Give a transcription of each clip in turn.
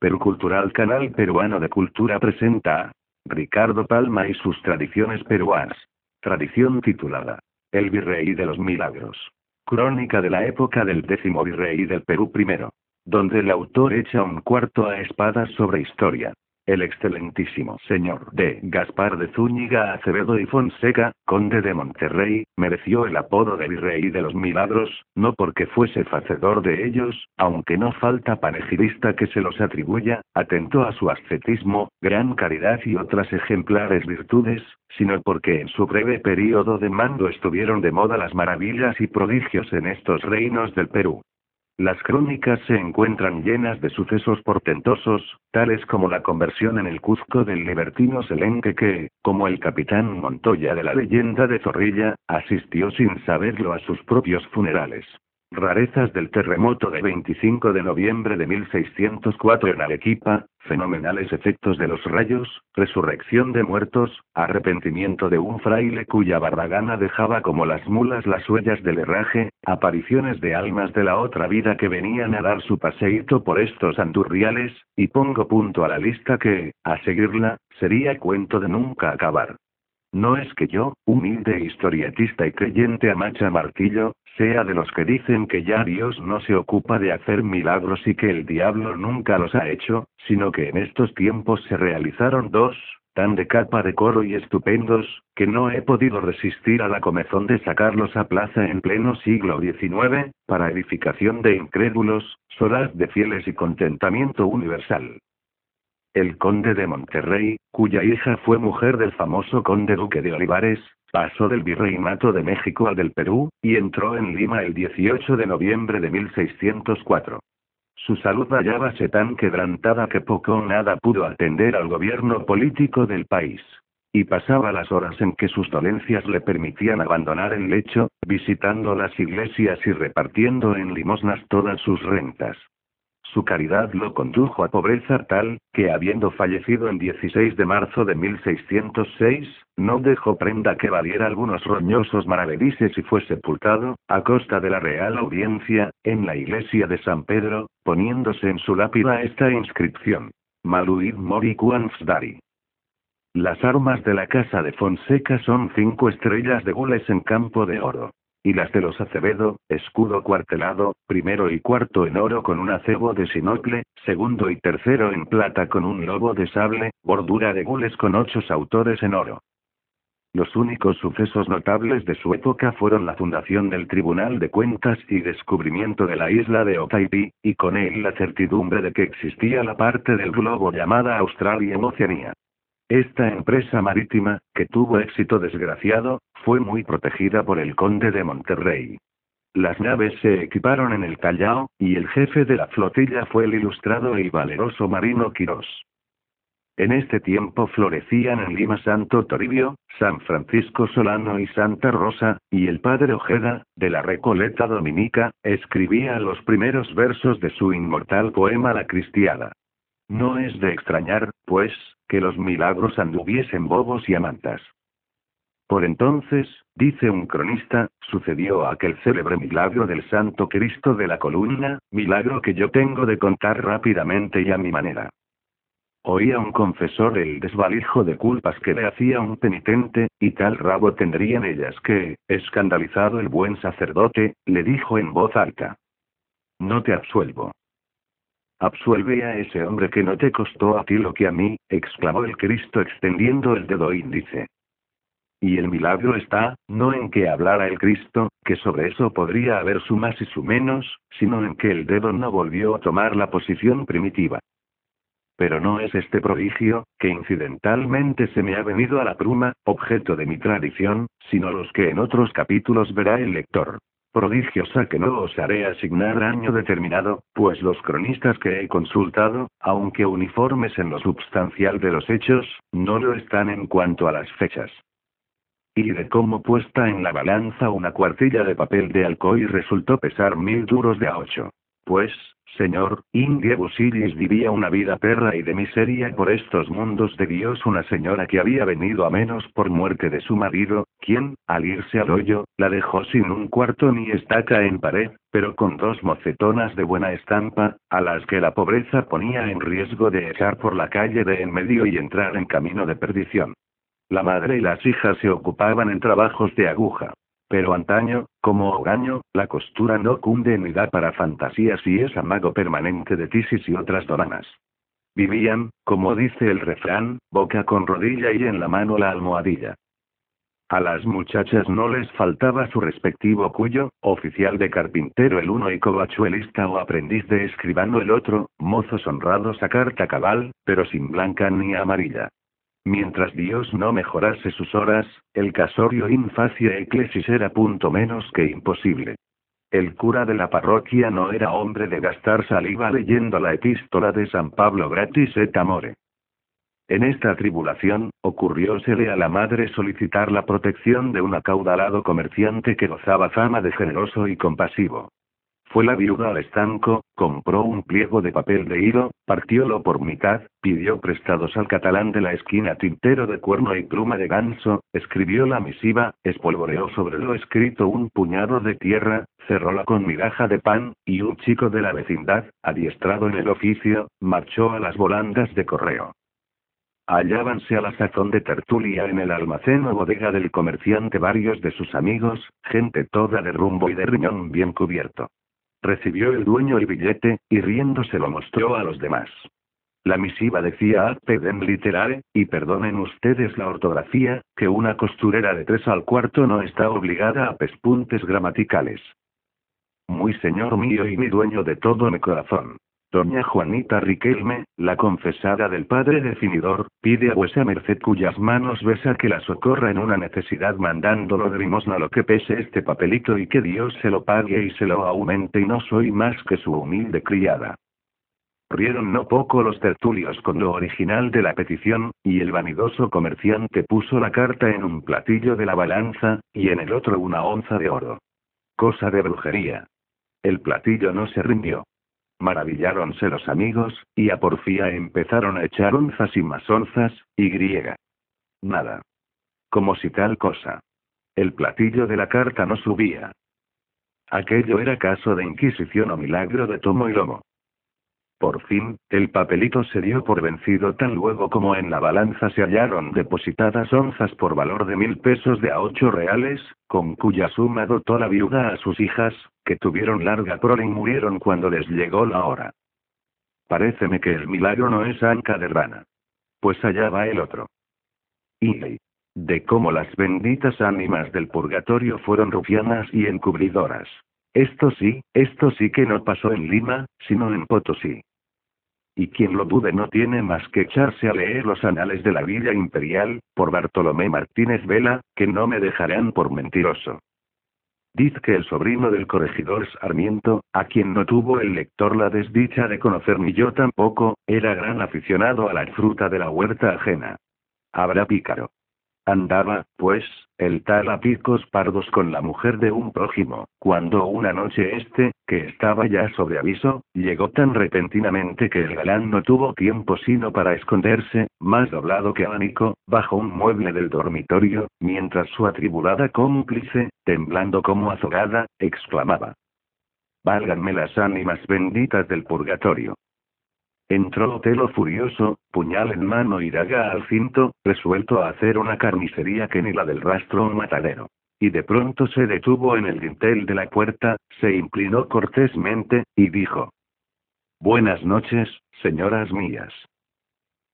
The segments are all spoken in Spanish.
Perú Cultural Canal Peruano de Cultura presenta a Ricardo Palma y sus tradiciones peruanas. Tradición titulada El Virrey de los Milagros. Crónica de la época del 10º Virrey del Perú I. Donde el autor echa un cuarto a espadas sobre historia. El excelentísimo señor D. Gaspar de Zúñiga Acevedo y Fonseca, conde de Monterrey, mereció el apodo de Virrey de los Milagros, no porque fuese facedor de ellos, aunque no falta panegirista que se los atribuya, atento a su ascetismo, gran caridad y otras ejemplares virtudes, sino porque en su breve período de mando estuvieron de moda las maravillas y prodigios en estos reinos del Perú. Las crónicas se encuentran llenas de sucesos portentosos, tales como la conversión en el Cuzco del libertino Selenque que, como el capitán Montoya de la leyenda de Zorrilla, asistió sin saberlo a sus propios funerales. Rarezas del terremoto de 25 de noviembre de 1604 en Arequipa, fenomenales efectos de los rayos, resurrección de muertos, arrepentimiento de un fraile cuya bardagana dejaba como las mulas las huellas del herraje, apariciones de almas de la otra vida que venían a dar su paseíto por estos andurriales, y pongo punto a la lista que, a seguirla, sería cuento de nunca acabar. No es que yo, humilde historietista y creyente a macha martillo, sea de los que dicen que ya Dios no se ocupa de hacer milagros y que el diablo nunca los ha hecho, sino que en estos tiempos se realizaron dos, tan de capa de coro y estupendos, que no he podido resistir a la comezón de sacarlos a plaza en pleno siglo XIX, para edificación de incrédulos, solaz de fieles y contentamiento universal. El conde de Monterrey, cuya hija fue mujer del famoso conde duque de Olivares, pasó del virreinato de México al del Perú, y entró en Lima el 18 de noviembre de 1604. Su salud hallábase tan quebrantada que poco o nada pudo atender al gobierno político del país. Y pasaba las horas en que sus dolencias le permitían abandonar el lecho, visitando las iglesias y repartiendo en limosnas todas sus rentas. Su caridad lo condujo a pobreza tal, que habiendo fallecido en 16 de marzo de 1606, no dejó prenda que valiera algunos roñosos maravedises y fue sepultado, a costa de la Real Audiencia, en la iglesia de San Pedro, poniéndose en su lápida esta inscripción: Maluid mori quamsdari. Las armas de la casa de Fonseca son 5 estrellas de gules en campo de oro. Y las de los Acevedo, escudo cuartelado, primero y cuarto en oro con un acebo de sinople, segundo y tercero en plata con un lobo de sable, bordura de gules con 8 autores en oro. Los únicos sucesos notables de su época fueron la fundación del Tribunal de Cuentas y descubrimiento de la isla de Otaipi, y con él la certidumbre de que existía la parte del globo llamada Australia en Oceanía. Esta empresa marítima, que tuvo éxito desgraciado, fue muy protegida por el conde de Monterrey. Las naves se equiparon en el Callao, y el jefe de la flotilla fue el ilustrado y valeroso marino Quirós. En este tiempo florecían en Lima Santo Toribio, San Francisco Solano y Santa Rosa, y el padre Ojeda, de la Recoleta Dominica, escribía los primeros versos de su inmortal poema La Cristiada. No es de extrañar, pues, que los milagros anduviesen bobos y a mantas. Por entonces, dice un cronista, sucedió aquel célebre milagro del Santo Cristo de la Columna, milagro que yo tengo de contar rápidamente y a mi manera. Oía un confesor el desvalijo de culpas que le hacía un penitente, y tal rabo tendrían ellas que, escandalizado el buen sacerdote, le dijo en voz alta: No te absuelvo. Absuelve a ese hombre que no te costó a ti lo que a mí, exclamó el Cristo extendiendo el dedo índice. Y el milagro está, no en que hablara el Cristo, que sobre eso podría haber su más y su menos, sino en que el dedo no volvió a tomar la posición primitiva. Pero no es este prodigio, que incidentalmente se me ha venido a la pluma, objeto de mi tradición, sino los que en otros capítulos verá el lector. Prodigios a que no os haré asignar año determinado, pues los cronistas que he consultado, aunque uniformes en lo substancial de los hechos, no lo están en cuanto a las fechas. Y de cómo puesta en la balanza una cuartilla de papel de alcohol resultó pesar 1000 duros de a 8. Pues, señor, India Busillis vivía una vida perra y de miseria por estos mundos de Dios. Una señora que había venido a menos por muerte de su marido, quien, al irse al hoyo, la dejó sin un cuarto ni estaca en pared, pero con dos mocetonas de buena estampa, a las que la pobreza ponía en riesgo de echar por la calle de en medio y entrar en camino de perdición. La madre y las hijas se ocupaban en trabajos de aguja. Pero antaño, como hogaño, la costura no cunde ni da para fantasías y es amago permanente de tisis y otras doranas. Vivían, como dice el refrán, boca con rodilla y en la mano la almohadilla. A las muchachas no les faltaba su respectivo cuyo, oficial de carpintero el uno y covachuelista o aprendiz de escribano el otro, mozos honrados a carta cabal, pero sin blanca ni amarilla. Mientras Dios no mejorase sus horas, el casorio in facie ecclesis era punto menos que imposible. El cura de la parroquia no era hombre de gastar saliva leyendo la epístola de San Pablo gratis et amore. En esta tribulación, ocurriósele a la madre solicitar la protección de un acaudalado comerciante que gozaba fama de generoso y compasivo. Fue la viuda al estanco, compró un pliego de papel de hilo, partiólo por mitad, pidió prestados al catalán de la esquina tintero de cuerno y pluma de ganso, escribió la misiva, espolvoreó sobre lo escrito un puñado de tierra, cerróla con migaja de pan, y un chico de la vecindad, adiestrado en el oficio, marchó a las volandas de correo. Hallábanse a la sazón de tertulia en el almacén o bodega del comerciante varios de sus amigos, gente toda de rumbo y de riñón bien cubierto. Recibió el dueño el billete, y riéndose lo mostró a los demás. La misiva decía ad pedem literae, y perdonen ustedes la ortografía, que una costurera de 3 al cuarto no está obligada a pespuntes gramaticales. Muy señor mío y mi dueño de todo mi corazón. Doña Juanita Riquelme, la confesada del padre definidor, pide a vuesa merced cuyas manos besa que la socorra en una necesidad mandándolo de limosna lo que pese este papelito y que Dios se lo pague y se lo aumente y no soy más que su humilde criada. Rieron no poco los tertulios con lo original de la petición, y el vanidoso comerciante puso la carta en un platillo de la balanza, y en el otro una onza de oro. Cosa de brujería. El platillo no se rindió. Maravilláronse los amigos, y a porfía empezaron a echar onzas y más onzas, y griega. Nada. Como si tal cosa. El platillo de la carta no subía. Aquello era caso de inquisición o milagro de tomo y lomo. Por fin, el papelito se dio por vencido tan luego como en la balanza se hallaron depositadas onzas por valor de 1000 pesos de a 8 reales, con cuya suma dotó la viuda a sus hijas, que tuvieron larga prole y murieron cuando les llegó la hora. Paréceme que el milagro no es anca de rana. Pues allá va el otro. Y de cómo las benditas ánimas del purgatorio fueron rufianas y encubridoras. Esto sí que no pasó en Lima, sino en Potosí. Y quien lo dude no tiene más que echarse a leer los anales de la Villa Imperial, por Bartolomé Martínez Vela, que no me dejarán por mentiroso. Diz que el sobrino del corregidor Sarmiento, a quien no tuvo el lector la desdicha de conocer ni yo tampoco, era gran aficionado a la fruta de la huerta ajena. Habrá pícaro. Andaba, pues, el tal a picos pardos con la mujer de un prójimo, cuando una noche que estaba ya sobre aviso, llegó tan repentinamente que el galán no tuvo tiempo sino para esconderse, más doblado que abanico, bajo un mueble del dormitorio, mientras su atribulada cómplice, temblando como azogada, exclamaba: «Válganme las ánimas benditas del purgatorio». Entró Otelo furioso, puñal en mano y daga al cinto, resuelto a hacer una carnicería que ni la del rastro un matadero. Y de pronto se detuvo en el dintel de la puerta, se inclinó cortésmente, y dijo: «Buenas noches, señoras mías».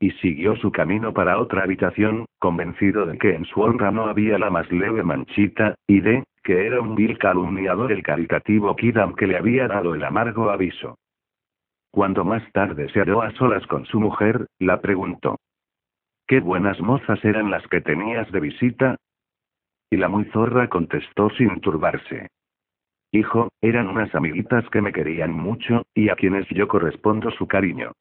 Y siguió su camino para otra habitación, convencido de que en su honra no había la más leve manchita, y de que era un vil calumniador el caritativo Kidam que le había dado el amargo aviso. Cuando más tarde se halló a solas con su mujer, la preguntó: «¿Qué buenas mozas eran las que tenías de visita?». Y la muy zorra contestó sin turbarse: «Hijo, eran unas amiguitas que me querían mucho, y a quienes yo correspondo su cariño».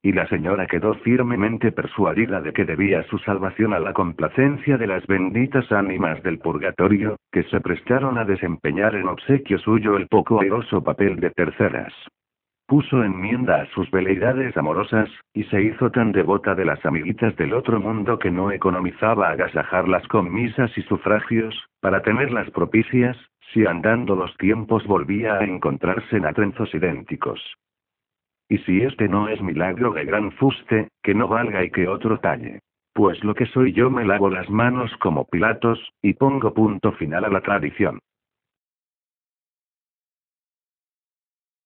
Y la señora quedó firmemente persuadida de que debía su salvación a la complacencia de las benditas ánimas del purgatorio, que se prestaron a desempeñar en obsequio suyo el poco airoso papel de terceras. Puso enmienda a sus veleidades amorosas, y se hizo tan devota de las amiguitas del otro mundo que no economizaba agasajarlas con misas y sufragios, para tenerlas propicias, si andando los tiempos volvía a encontrarse en atrenzos idénticos. Y si este no es milagro de gran fuste, que no valga y que otro talle. Pues lo que soy yo me lavo las manos como Pilatos, y pongo punto final a la tradición.